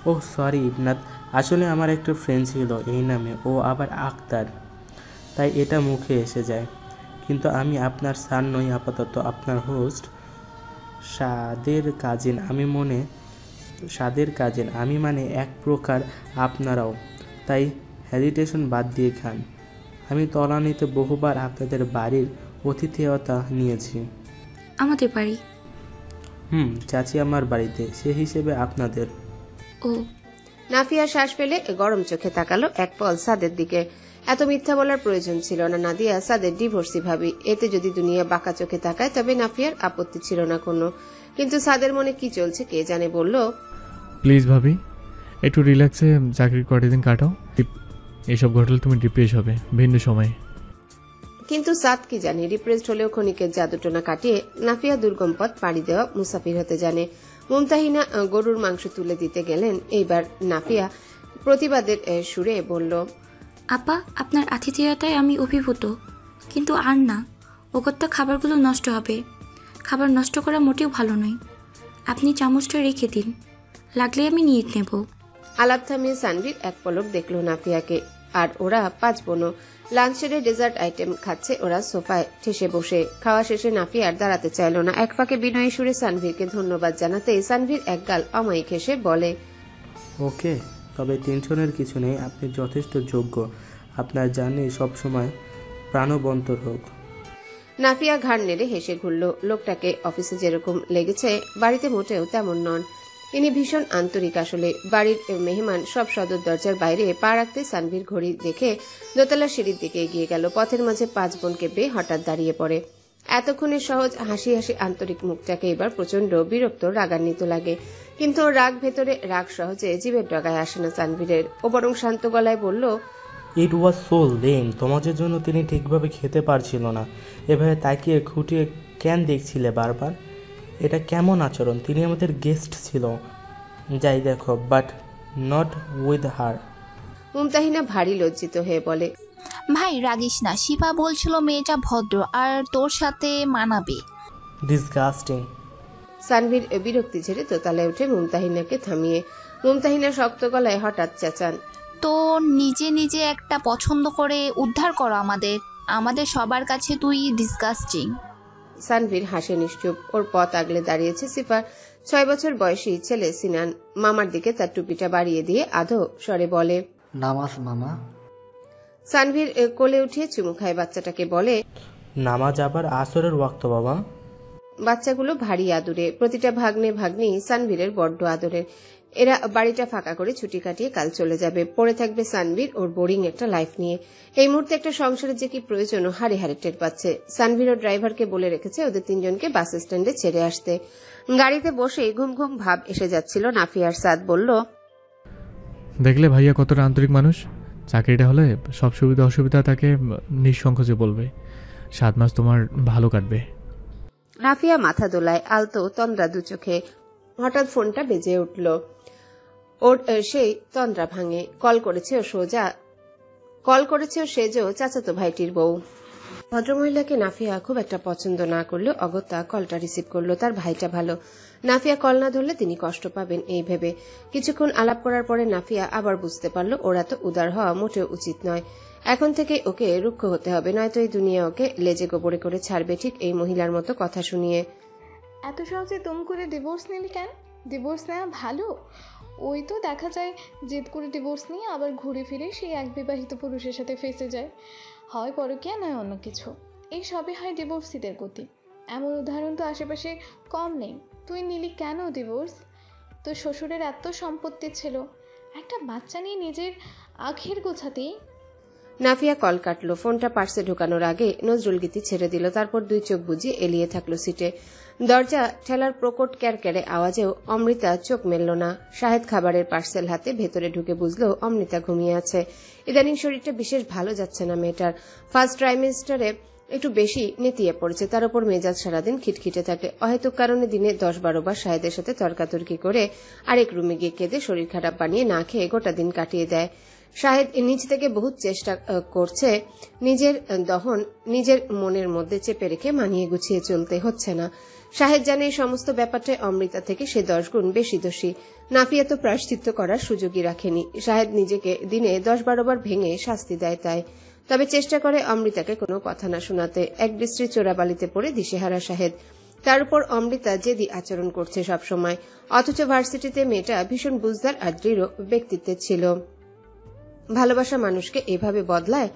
ও সরি ইবনাথ, আসলে আমার একটা ফ্রেন্ড ছিল এই নামে, ও আবার আখতার, তাই এটা মুখে এসে যায়। কিন্তু আমি আপনার স্যার নই, আপাতত আপনার হোস্ট। সাদের কাজিন আমি মানে এক প্রকার আপনারাও, তাই হেজিটেশন বাদ দিয়ে খান। আমি তলানিতে বহুবার আপনাদের বাড়ির অতিথেয়তা নিয়েছি। আমাদের বাড়ি? চাচি আমার বাড়িতে, সে হিসেবে আপনাদের। ও। নাফিয়া শ্বাস ফেলে গরম চোখে তাকালো এক পল সাদের দিকে। এত মিথ্যা বলার প্রয়োজন ছিল না। নাদিয়া সাদের ডিভোর্সি ভাবি, এতে যদি দুনিয়া বাঁকা চোখে তাকায় তবে নাফিয়ার আপত্তি ছিল না কোনো। কিন্তু সাদের মনে কি চলছে কে জানে। বলল, প্লিজ ভাবি, একটু রিল্যাক্সে চাকরির কয়টা দিন কাটাও। এসব ঘটলে তুমি ডিপ্রেস হবে ভিন্ন সময়ে। কিন্তু সাদ কি জানে, ডিপ্রেসড হলেও ক্ষণিকের জাদুটোনা কাটিয়ে নাফিয়া দুর্গম পথ পাড়ি দেওয়া মুসাফির হতে জানে। মুমতাহিনা গরুর মাংস তুলে দিতে গেলেন। এইবার নাফিয়া প্রতিবাদের সুরে বলল, আপা, আপনার আতিথেয়তায় আমি অভিভূত, কিন্তু আর না, ওগত্যা খাবারগুলো নষ্ট হবে। খাবার নষ্ট করা মোটেও ভালো নয়। আপনি চামচটা রেখে দিন, লাগলে আমি নিয়ে নেব। আলাপ থামিয়ে সানভীর এক পলক দেখল নাফিয়াকে। আর ওরা 5 বোনও লাঞ্চ সেরে ডেজার্ট আইটেম খাচ্ছে ওরা সোফায় ঠেসে বসে। খাওয়া শেষে নাফিয়া আর দাঁড়াতে চাইল না। এক ফাঁকে বিনয়ী সুরে সানভীরকে ধন্যবাদ জানাতেই সানভীর একগাল অমায়িক হেসে বলে, ওকে, তবে টেনশনের কিছু নেই, আপনি যথেষ্ট যোগ্য। আপনার জার্নি সবসময় প্রাণবন্তর হোক। নাফিয়া ঘাড় নেড়ে হেসে ঘুরল। লোকটাকে অফিসে যেরকম লেগেছে বাড়িতে মোটেও তেমন নন। ইনি ভীষণ আন্তরিক আসলে। বাড়ির মেহমান সব সদর দরজার বাইরে পা রাখতে সানভীর ঘড়ি দেখে দোতলা সিঁড়ির দিকে এগিয়ে গেল। পথের মাঝে 5 বোনকে পেয়ে হঠাৎ দাঁড়িয়ে পড়ে। এতক্ষণে সহজ হাসি হাসি আন্তরিক মুখটাকে এবার প্রচন্ড বিরক্ত রাগান্বিত লাগে। কিন্তু রাগ ভেতরে রাগ সহজে জীবের ডগায় আসে না সানভীরের। ও বরং শান্ত গলায় বলল, ইট ওয়াজ সো লেম। তোমাদের জন্য তিনি ঠিকভাবে খেতে পারছিল না, এভাবে তাকিয়ে খুঁটিয়ে কেন দেখছিলে বারবার? এটা কেমন আচরণ? তিনি আমাদের গেস্ট ছিল, যাই দেখো, but not with her. Mumtahina ভারী লজ্জিত হয়ে বলে, ভাই রাগিস না, শিপা বলছিল মেয়েটা ভদ্র আর তোর সাথে মানাবে। ডিসগাস্টিং। সানভীর বিরক্তি ঝেড়ে দোতলায় উঠে মুমতাহিনাকে থামিয়ে মুমতাহিনা শক্ত গলায় হঠাৎ চেঁচান, তো নিজে নিজে একটা পছন্দ করে উদ্ধার করো আমাদের সবার কাছে তুই ডিসগাস্টিং। সানভীর হাসে নিশ্চুপ। ওর পথ আগলে দাঁড়িয়েছে সিফার 6 বছর বয়সী ছেলে সিনান। মামার দিকে তার টুপিটা বাড়িয়ে দিয়ে আধো স্বরে বলে, নামাজ মামা। সানভীর কোলে উঠিয়ে চুমু খায় বাচ্চাটাকে, বলে, নামাজ আবার আসরের ওয়াক্ত বাবা। বাচ্চাগুলো ভারী আদুরে, প্রতিটা ভাগ্নে ভাগ্নি সানভীরের বড্ড আদরের। এরা বাড়িটা ফাঁকা করে ছুটি কাটিয়ে কাল চলে যাবে। পড়ে থাকবে সানভীর ওর বোরিং একটা লাইফ নিয়ে। এই মুহূর্তে একটা সংসারের যে কি প্রয়োজন হারে হারে টের পাচ্ছে। সানভীর ও ড্রাইভারকে বলে রেখেছে ওদের 3 জনকে বাস স্ট্যান্ডে ছেড়ে আসতে। গাড়িতে বসে ঘুম ঘুম ভাব এসে যাচ্ছিল নাফিয়ার। সাদ বলল, দেখলে ভাইয়া কতটা আন্তরিক মানুষ। চাকরিটা হলে সব সুবিধা অসুবিধা তাকে নিঃসংকোচে বলবে। 7 মাস তোমার ভালো কাটবে। নাফিয়া মাথা দোলায়, আলতো তন্দ্রা দু চোখে। হঠাৎ ফোনটা বেজে উঠল। ওর সেই তন্দ্রা ভাঙে। কল করেছে ও সেজো চাচাতো ভাইটির বউ। ভদ্রমহিলাকে নাফিয়া খুব একটা পছন্দ না করলেও অগত্যা কলটা রিসিভ করলো। তার ভাইটা ভালো। নাফিয়া কল না ধরলে তিনি কষ্ট পাবেন এই ভেবে কিছুক্ষণ আলাপ করার পরে নাফিয়া আবার বুঝতে পারল ওরা তো উদার হওয়া মোটেও উচিত নয়। এখন থেকে ওকে রুক্ষ হতে হবে, নয়তো এই দুনিয়া ওকে লেজে গোবরে করে ছাড়বে, ঠিক এই মহিলার মতো কথা শুনিয়ে। এত সহজে তুম করে ডিভোর্স নিলি কেন? ডিভোর্স নেওয়া ভালো? ওই তো দেখা যায় জেদ করে ডিভোর্স নিয়ে আবার ঘুরে ফিরে সেই এক বিবাহিত পুরুষের সাথে ফেসে যায়। হয় পরকীয়া নয় অন্য কিছু। এই সবই হয় ডিভোর্সিদের গতি। এমন উদাহরণ তো আশেপাশে কম নেই। তুই নিলি কেন ডিভোর্স? তোর শ্বশুরের এত সম্পত্তি ছিল, একটা বাচ্চা নিয়ে নিজের আখের গোছাতেই। নাফিয়া কল কাটলো। ফোনটা পার্সে ঢোকানোর আগে নজরুল গীতি ছেড়ে দিল। তারপর 2 চোখ বুজিয়ে এলিয়ে থাকলো সিটে। দরজা ঠেলার প্রকট ক্যারক্যারে আওয়াজেও অমৃতা চোখ মেলল না। শাহেদ খাবারের পার্সেল হাতে ভেতরে ঢুকে বুঝলো অমৃতা ঘুমিয়ে আছে। ইদানিং শরীরটা বিশেষ ভালো যাচ্ছে না মেয়েটার। ফার্স্ট ট্রাইমেস্টারে একটু বেশি নেতিয়ে পড়েছে। তার উপর মেজাজ সারাদিন খিটখিটে থাকে। অহেতুক কারণে দিনে 10-12 বার শাহেদের সাথে তর্কাতর্কি করে আরেক রুমে গিয়ে কেঁদে শরীর খারাপ বানিয়ে না খেয়ে গোটা দিন কাটিয়ে দেয়। শাহেদ নিজ থেকে বহুত চেষ্টা করছে নিজের দহন নিজের মনের মধ্যে চেপে রেখে মানিয়ে গুছিয়ে চলতে, হচ্ছে না। শাহেদ জানে এই সমস্ত ব্যাপারটায় অমৃতা থেকে সে 10 গুণ বেশি দোষী। নাফিয়া তো প্রায়শ্চিত্ত করার সুযোগই রাখেনি। শাহেদ নিজেকে দিনে 10-12 বার ভেঙে শাস্তি দেয় তাই। তবে চেষ্টা করে অমৃতাকে কোনো কথা না শোনাতে। এক বিশ্রী চোরাবালিতে পড়ে দিশেহারা শাহেদ। তার উপর অমৃতা জেদি আচরণ করছে সবসময়। অথচ ভার্সিটিতে মেয়েটা ভীষণ বুঝদার আর দৃঢ় ব্যক্তিত্বের ছিল। ভালোবাসা মানুষকে এভাবে বদলায়?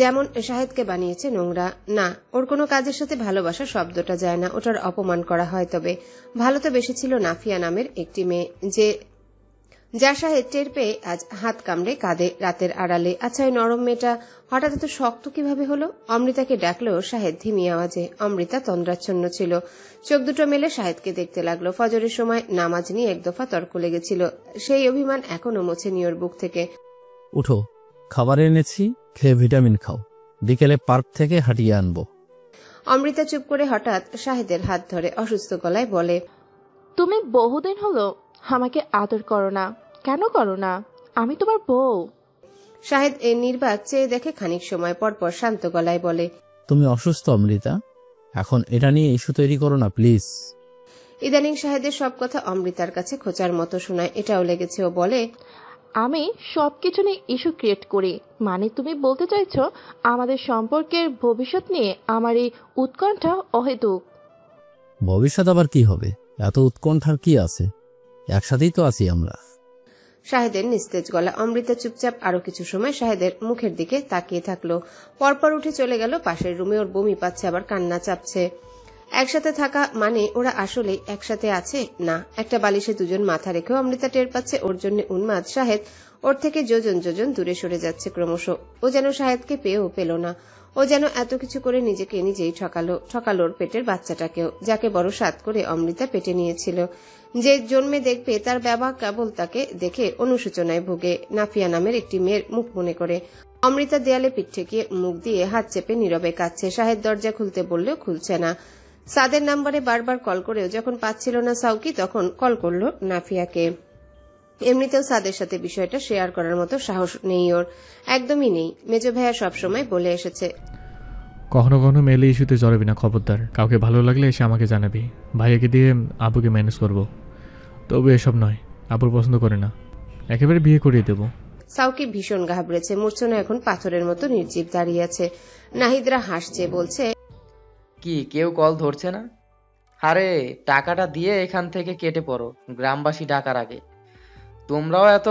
যেমন শাহেদকে বানিয়েছে নোংরা। না, ওর কোনো কাজের সাথে ভালোবাসা শব্দটা যায় না, ওটার অপমান করা হয়। তবে ভালো তো বেশি ছিল নাফিয়া নামের একটি মেয়ে, যা শাহেদ টের পেয়ে আজ হাত কামড়ে কাঁদে রাতের আড়ালে। আচ্ছা, ওই নরম মেয়েটা হঠাৎ এত শক্ত কিভাবে হলো? অমৃতাকে ডাকলেও শাহেদ ধিমি আওয়াজে। অমৃতা তন্দ্রাচ্ছন্ন ছিল। চোখ দুটো মেলে শাহেদকে দেখতে লাগলো। ফজরের সময় নামাজ নিয়ে 1 দফা তর্ক লেগেছিল। সেই অভিমান এখনো মোছেনি ওর বুক থেকে। উঠো, খাবার এনেছি, খেয়ে ভিটামিন খাও, বিকেলে পার্ক থেকে হাঁটিয়ে আনবো। অমৃতা চুপ করে হঠাৎ শাহেদের হাত ধরে অসুস্থ গলায় বলে, তুমি বহুদিন হলো আমাকে আদর করো না, কেন করো না? আমি তোমার বউ। শাহেদ নির্বাক চেয়ে দেখে খানিক সময় পরপর শান্ত গলায় বলে, তুমি অসুস্থ অমৃতা, এখন এটা নিয়ে ইস্যু তৈরি করো না প্লিজ। ইদানিং শাহেদের সব কথা অমৃতার কাছে খোঁচার মতো শোনায়। এটাও লেগেছে। ও বলে, আমি সবকিছু নিয়ে ইস্যু ক্রিয়েট করি? মানে তুমি বলতে চাইছো আমাদের সম্পর্কের ভবিষ্যৎ নিয়ে আমার এই উৎকণ্ঠা অহেতুক? ভবিষ্যৎ আবার কি হবে? এত উৎকণ্ঠার কি আছে? একসাথেই তো আছি আমরা। শাহেদের নিস্তেজ গলা। অমৃতা চুপচাপ আরো কিছু সময় শাহেদের মুখের দিকে তাকিয়ে থাকলো। পরপর উঠে চলে গেল পাশের রুমে। ওর বমি পাচ্ছে, আবার কান্না চাপছে। একসাথে থাকা মানে ওরা আসলে একসাথে আছে না। একটা বালিশে 2 জন মাথা রেখেও অমৃতা টের পাচ্ছে ওর জন্য উন্মাদ শাহেদ ওর থেকে যোজন যোজন দূরে সরে যাচ্ছে ক্রমশ। ও যেন শাহেদকে পেয়েও পেল না। ও যেন এত কিছু করে নিজেকে নিজেই ঠকালো ওর পেটের বাচ্চাটাকেও, যাকে বড় সাত করে অমৃতা পেটে নিয়েছিল। যে জন্মে দেখবে তার বাবা কেবল তাকে দেখে অনুশোচনায় ভোগে, নাফিয়া নামের একটি মেয়ের মুখ মনে করে। অমৃতা দেয়ালে পিঠ ঠেকিয়ে মুখ দিয়ে হাত চেপে নীরবে কাঁদছে। শাহেদ দরজা খুলতে বললেও খুলছে না। সাদের নাম্বারে বারবার কল করেও যখন পাচ্ছিল না সাউকি, তখন কল করলো নাফিয়াকে। এমনিতেও সাদের সাথে বিষয়টা শেয়ার করার মতো সাহস নেই ওর, একদমই নেই। মেজো ভাইয়া সবসময় বলে এসেছে, কখনো কখনো মেলে ইস্যুতে জড়াবি না, খবরদার। কাউকে ভালো লাগলে এসে আমাকে জানাবি, ভাইয়াকে দিয়ে আবুকে ম্যানেজ করব। তবে এসব নয়, আবুর পছন্দ করে না, একেবারে বিয়ে করিয়ে দেব। সাউকি ভীষণ ঘাবড়েছে। মূর্ছনা এখন পাথরের মতো নির্জীব দাঁড়িয়ে আছে। নাহিদরা হাসছে, বলছে, কি কেউ কল ধরছে না? আরে টাকাটা দিয়ে এখান থেকে কেটে পড়ো, গ্রামবাসী ডাকার আগে। তোমরাও এত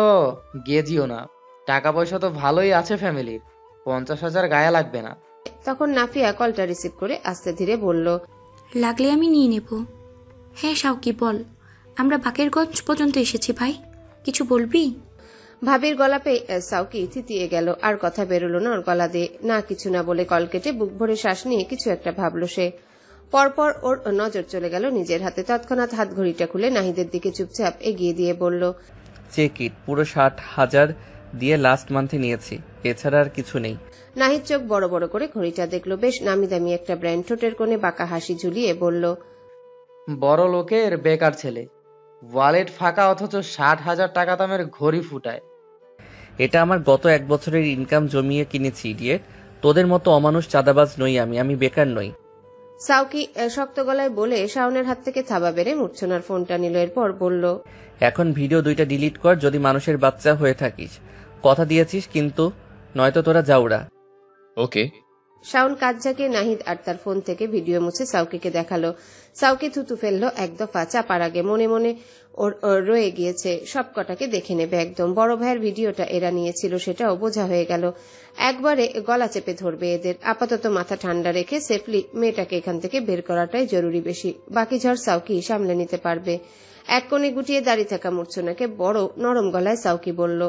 গেজিও না, টাকা পয়সা তো ভালোই আছে ফ্যামিলির, 50,000 গায়ে লাগবে না। তখন নাফিয়া কলটা রিসিভ করে আস্তে ধীরে বলল, লাগলে আমি নিয়ে নেব। হ্যাঁ শাওকি বল, আমরা বাকেরগঞ্জ পর্যন্ত এসেছি ভাই, কিছু বলবি? ভাবির গলা পেয়ে সাউকি থিতিয়ে গেল, আর কথা বেরোলো না ওর গলা দিয়ে। না কিছু না বলে কল কেটে বুক ভরে শ্বাস নিয়ে কিছু একটা ভাবলো সে। পরপর ওর নজর চলে গেল নিজের হাতে। তৎক্ষণাৎ হাত ঘড়িটা খুলে নাহিদের দিকে চুপচাপ এগিয়ে দিয়ে বলল, চেক ইট, পুরো 60,000 দিয়ে লাস্ট মান্থে নিয়েছি, এছাড়া আর কিছু নেই। নাহিদ চোখ বড় বড় করে ঘড়িটা দেখলো, বেশ নামি দামি একটা ব্র্যান্ড। ঠোঁটের কোণে বাঁকা হাসি ঝুলিয়ে বলল, বড় লোকের বেকার ছেলে, ওয়ালেট ফাঁকা অথচ 60,000 টাকা দামের ঘড়ি ফুটায়। এটা আমার গত 1 বছরের ইনকাম জমিয়ে কিনেছি ইডিয়েট। তোদের মতো অমানুষ চাঁদাবাজ নই আমি বেকার নই। সাউকি শক্ত গলায় বলে শাওনের হাত থেকে থাবা বেড়ে মূর্ছনার ফোনটা নিল। এরপর বলল, এখন ভিডিও 2টা ডিলিট কর যদি মানুষের বাচ্চা হয়ে থাকিস। কথা দিয়েছিস কিন্তু, নয়তো তোরা যাওরা। ওকে। শাওন কাজ ঝাঁকিয়ে নাহিদ আর তার ফোন থেকে ভিডিও মুছে সাউকিকে দেখালো। সাউকি থুতু ফেললো এক দফা, চাপার আগে মনে মনে ওর রয়ে গিয়েছে সব কটাকে দেখে নেবে একদম। বড় ভাইয়ের ভিডিওটা এরা নিয়েছিল সেটাও বোঝা হয়ে গেল। একবারে গলা চেপে ধরবে এদের। আপাতত মাথা ঠান্ডা রেখে সেফলি মেয়েটাকে এখান থেকে বের করাটাই জরুরি বেশি। বাকি ঝড় সাউকি সামলে নিতে পারবে। এক কোণে গুটিয়ে দাঁড়িয়ে থাকা মূর্ছনাকে বড় নরম গলায় সাউকি বলল,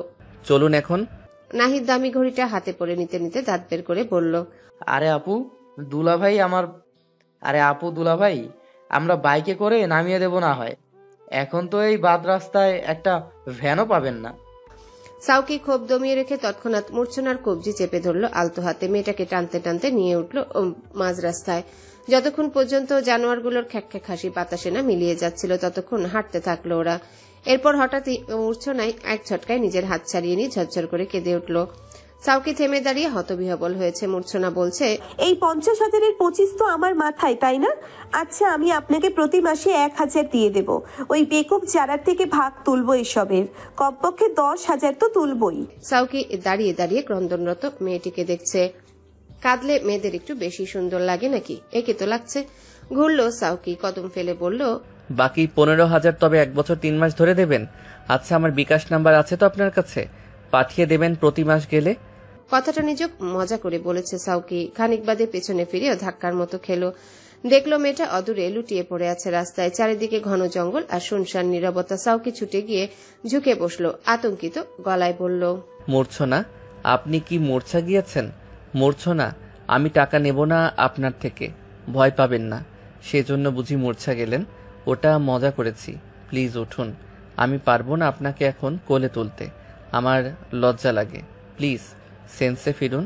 চলুন এখন। নাহিদ দামি ঘড়িটা হাতে পরে নিতে নিতে দাঁত বের করে বলল, আরে আপু দুলাভাই আমরা বাইকে করে নামিয়ে দেব না হয়। এখন তো এই বাদ রাস্তায় একটা ভ্যানও পাবেন না। সাউকি ক্ষোভ দমিয়ে রেখে তৎক্ষণাৎ মূর্ছনার কবজি চেপে ধরলো আলতো হাতে। মেয়েটাকে টানতে টানতে নিয়ে উঠল মাঝ রাস্তায়। যতক্ষণ পর্যন্ত জানোয়ারগুলোর খ্যাক হাসি বাতাসে না মিলিয়ে যাচ্ছিল ততক্ষণ হাঁটতে থাকলো ওরা। এরপর হঠাৎই মূর্ছনায় এক ঝটকায় নিজের হাত ছাড়িয়ে নিয়ে ঝরঝর করে কেঁদে উঠল। সাউকি থেমে দাঁড়িয়ে হতবিহ্বল হয়েছে। মূর্ছনা বলছে, এই 50,000-এর 25 তো আমার মাথায়, তাই না? আচ্ছা, আমি আপনাকে প্রতি মাসে 1,000 দিয়ে দেব। ওই বেকুব চারার থেকে ভাগ তুলবো এসবের, কমপক্ষে 10,000 তো তুলবই। সাউকি দাঁড়িয়ে দাঁড়িয়ে ক্রন্দনরত মেয়েটিকে দেখছে। কাঁদলে মেয়েদের একটু বেশি সুন্দর লাগে নাকি? একে তো লাগছে। ঘুরলো সাউকি, কদম ফেলে বলল, বাকি 15,000 তবে 1 বছর 3 মাস ধরে দেবেন? আচ্ছা, আমার বিকাশ নাম্বার আছে তো আপনার কাছে, পাঠিয়ে দেবেন প্রতি মাস গেলে। কথাটা নিজক মজা করে বলেছে সাউকি। খানিক বাদে পেছনে ফিরেও ধাক্কার মতো খেলো। দেখলো মেয়েটা অদূরে লুটিয়ে পড়ে আছে রাস্তায়। চারিদিকে ঘন জঙ্গল আর শুনশান নীরবতা। সাউকি ছুটে গিয়ে ঝুঁকে বসলো, আতঙ্কিত গলায় বলল, মূর্ছনা, আপনি কি মূর্ছা গিয়েছেন? মূর্ছনা, আমি টাকা নেব না আপনার থেকে, ভয় পাবেন না। সেজন্য বুঝি মূর্ছা গেলেন? ওটা মজা করেছি, প্লিজ উঠুন। আমি পারবো না আপনাকে এখন কোলে তুলতে, আমার লজ্জা লাগে, প্লিজ সেন্সে ফিরুন।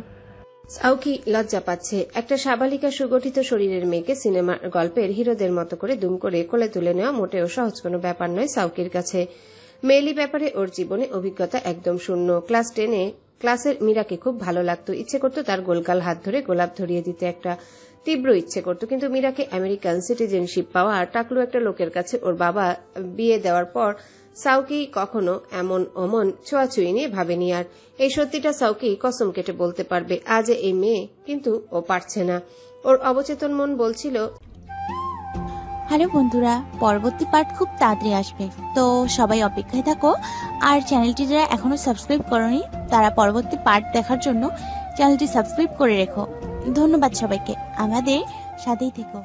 সাউকি লজ্জা পাচ্ছে। একটা সাবালিকা সুগঠিত শরীরের মেয়েকে সিনেমার গল্পের হিরোদের মতো করে দুম করে কোলে তুলে নেওয়া মোটেও সহজ কোনো ব্যাপার নয় সাউকির কাছে। মেয়েলি ব্যাপারে ওর জীবনে অভিজ্ঞতা একদম শূন্য। ক্লাস 10-এ ক্লাসের মীরাকে খুব ভালো লাগতো। ইচ্ছে করতো তার গোলগাল হাত ধরে গোলাপ ধরিয়ে দিতে, একটা তীব্র ইচ্ছে করতো। কিন্তু মীরাকে আমেরিকান সিটিজেনশিপ পাওয়া আর টাকলু একটা লোকের কাছে ওর বাবা বিয়ে দেওয়ার পর সাউকি কখনো এমন অমন ছোঁয়াছুঁয়ি নিয়ে ভাবেনি। আর এই সত্যিটা সাউকি কসম কেটে বলতে পারবে, আজ এই মেয়ে, কিন্তু ও পারছে না। ওর অবচেতন মন বলছিল, হ্যালো বন্ধুরা, পরবর্তী পার্ট খুব তাড়াতাড়ি আসবে, তো সবাই অপেক্ষায় থাকো। আর চ্যানেলটি যারা এখনো সাবস্ক্রাইব করোনি তারা পরবর্তী পার্ট দেখার জন্য চ্যানেলটি সাবস্ক্রাইব করে রেখো। ধন্যবাদ সবাইকে, আমাদের সাথেই থেকো।